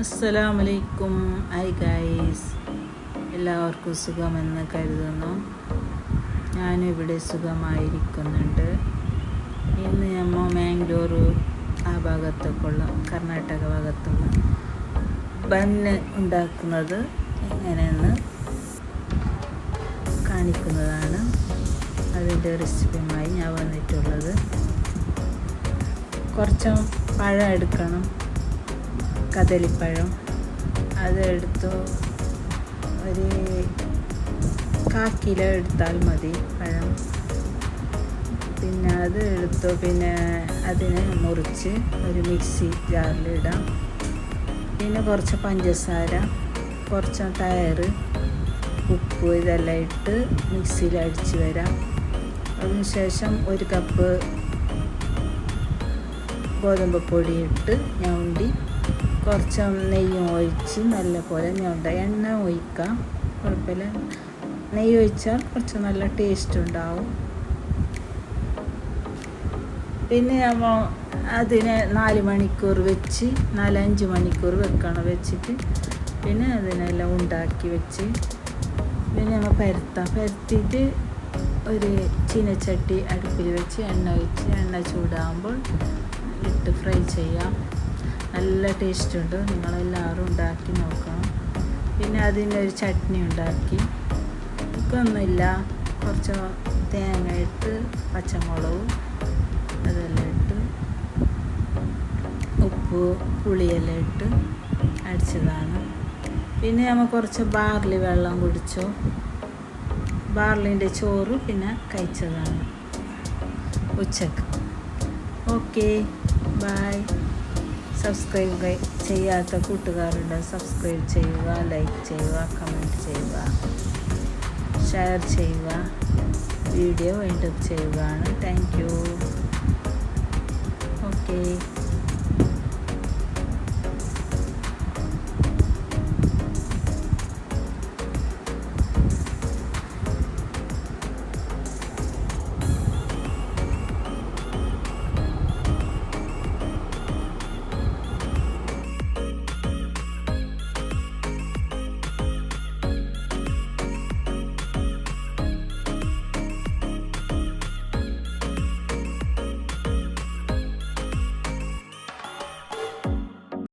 അസ്സലാമലൈക്കും. Hi guys, എല്ലാവർക്കും സുഖമെന്ന് കരുതുന്നു. ഞാനും ഇവിടെ സുഖമായിരിക്കുന്നുണ്ട്. ഇന്ന് നമ്മൾ മാംഗ്ലൂരു ആ ഭാഗത്തേക്കുള്ള കർണാടക ഭാഗത്തുള്ള ബണ്ണ് ഉണ്ടാക്കുന്നത് എങ്ങനെയെന്ന് കാണിക്കുന്നതാണ്. അതിൻ്റെ റെസിപ്പിയുമായി ഞാൻ വന്നിട്ടുള്ളത്. കുറച്ച് പഴം എടുക്കണം, കദളിപ്പഴം. അതെടുത്തു ഒരു 1/4 കിലോ എടുത്താൽ മതി പഴം. പിന്നെ അത് എടുത്തു, പിന്നെ അതിനെ മുറിച്ച് ഒരു മിക്സി ജാറിലിടാം. പിന്നെ കുറച്ച് പഞ്ചസാര, കുറച്ച് തൈര്, ഉപ്പ് ഇതെല്ലാം ഇട്ട് മിക്സിയിൽ അടിച്ച് വരാം. അതിനുശേഷം 1 കപ്പ് ഗോതമ്പ് പൊടി ഇട്ട് ഞൗണ്ടി കുറച്ച് നെയ്യും ഒഴിച്ച് നല്ലപോലെ ഞൗണ്ട. എണ്ണ ഒഴിക്കാം, കുഴപ്പമില്ല. നെയ്യ് ഒഴിച്ചാൽ കുറച്ച് നല്ല ടേസ്റ്റ് ഉണ്ടാവും. പിന്നെ നമ്മൾ അതിനെ 4 മണിക്കൂർ വെച്ച് 4-5 മണിക്കൂർ വെക്കണം. വെച്ചിട്ട് പിന്നെ അതിനെല്ലാം ഉണ്ടാക്കി വെച്ച് പിന്നെ നമ്മൾ പരത്തിയിട്ട് ഒരു ചീനച്ചട്ടി അടുപ്പിൽ വെച്ച് എണ്ണ ഒഴിച്ച് എണ്ണ ചൂടാകുമ്പോൾ ഇട്ട് ഫ്രൈ ചെയ്യാം. നല്ല ടേസ്റ്റ് ഉണ്ട്. നിങ്ങളെല്ലാവരും ഉണ്ടാക്കി നോക്കണം. പിന്നെ അതിൻ്റെ ഒരു ചട്നി ഉണ്ടാക്കി, ഒന്നുമില്ല, കുറച്ച് തേങ്ങ ഇട്ട് പച്ചമുളകും അതെല്ലാം ഇട്ട് ഉപ്പ് പുളിയെല്ലാം ഇട്ട് അടിച്ചതാണ്. പിന്നെ നമ്മൾ കുറച്ച് ബാർലി വെള്ളം കുടിച്ചു. ബാർലിൻ്റെ ചോറ് പിന്നെ കഴിച്ചതാണ് ഉച്ചക്ക്. Okay, bye. സബ്സ്ക്രൈബ് ചെയ്യാത്ത കൂട്ടുകാരുണ്ട്, സബ്സ്ക്രൈബ് ചെയ്യുക, ലൈക്ക് ചെയ്യുക, കമൻറ്റ് ചെയ്യുക, ഷെയർ ചെയ്യുക. വീഡിയോ വൈൻഡപ്പ് ചെയ്യുകയാണ്. Thank you. ഓക്കെ.